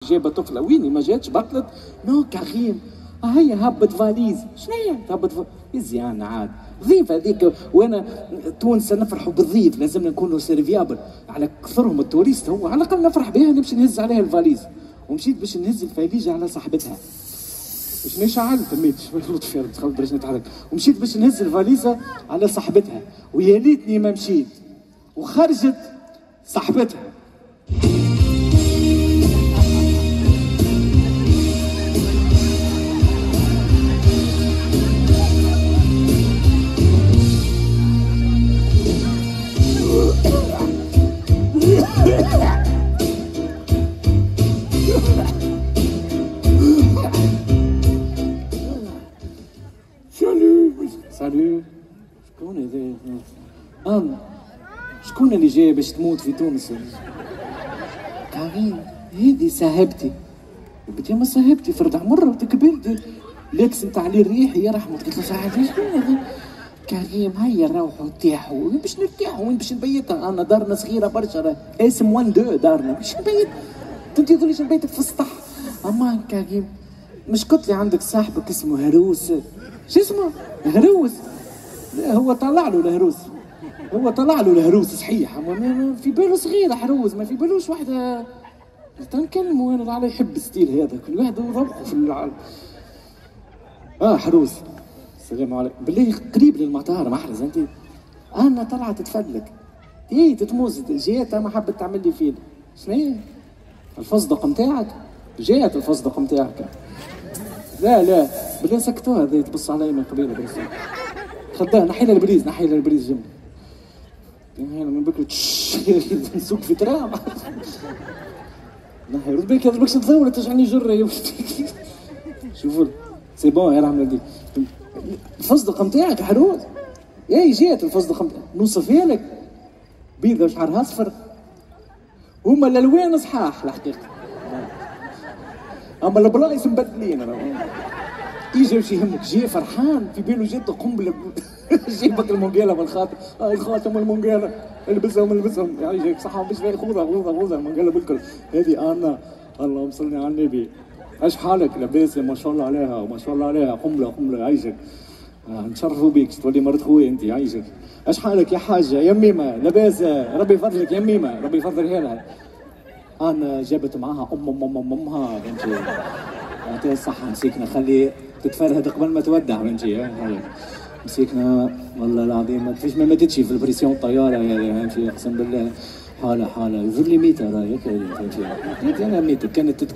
جابت طفله ويني ما جاتش بطلت نو كريم هيا هبط فاليز شنو هبط يزيان عاد ضيف هذيك وانا تونس نفرحوا بالضيف لازمنا نكونوا سيرفيابل على كثرهم التوريست هو على الاقل نفرح بها نمشي نهز عليها الفاليز ومشيت باش نهز الفاليجه على صاحبتها باش نشعل تميت لطفي يا دخلت باش نتحرك ومشيت باش نهز الفاليزه على صاحبتها ويا ليتني ما مشيت وخرجت صاحبتها سالو شكون هذا؟ شكون اللي جاي باش تموت في تونس؟ كريم هذه صاحبتي بدي ما صاحبتي فرد عمرها وتكبرت لابس نتاع لي الريح هي رحمت قلت له صاحبي شكون هذا؟ كريم هيا نروحوا نرتاحوا باش نرتاحوا وين باش نبيتها انا دارنا صغيره برشا اسم 1 2 دارنا باش نبيت انت تقوليش نبيتك في السطح اما كريم مش قلت لي عندك صاحبك اسمه هروس شو اسمه؟ هروس لا هو طلع له الهروس هو طلع له الهروس صحيح ما في باله صغيره حروس ما في بالوش واحده تنكلموا انا على يحب الستيل هذا كل واحد وذوقه في العالم حروس السلام عليكم بالله قريب للمطار محرز انت انا طلعت تفدلك ايه تتموز جيت ما حبت تعمل لي فيلم شنو الفصدق نتاعك جات الفصدق نتاعك لا بالله سكتوها هذه تبص علي من قبيله بس خدها نحيلها البريز جنبي يعني من بكره نسوق في ترام نحي رد بالك هذا باش تزول تجعلني جره شوفوا سي بون يا رحمة دي الفصدق نتاعك حروس اي جات الفصدق نوصفها لك بيضه وشعرها اصفر هما الالوان صحاح الحقيقه اما البلايص مبدلين يجي وش يهمك جي فرحان في باله جد قنبله جيبك المونجيلا بالخاتم الخاتم والمونجيلا البسهم يعني جايك صحه مش فايق خذها المونجيلا بالكل هذه انا اللهم صل على النبي ايش حالك لاباس ما شاء الله عليها ما شاء الله عليها قنبله عايشك نشرفوا بيك تولي مرت خويا انت عايشك ايش حالك يا حاجه يا ميمه لاباس ربي يفضلك يا ميمه ربي يفضلها لها انا جابت معاها امها فهمتي يعطيها الصحه مسكنا خلي تتفرهد قبل ما تودع فهمتي مسكنا والله العظيم ما فيش ما ماتتش في البريسيون الطياره هذه فهمتي اقسم بالله حاله يظل لي ميته راهي فهمتي انا ميته كانت تتكلم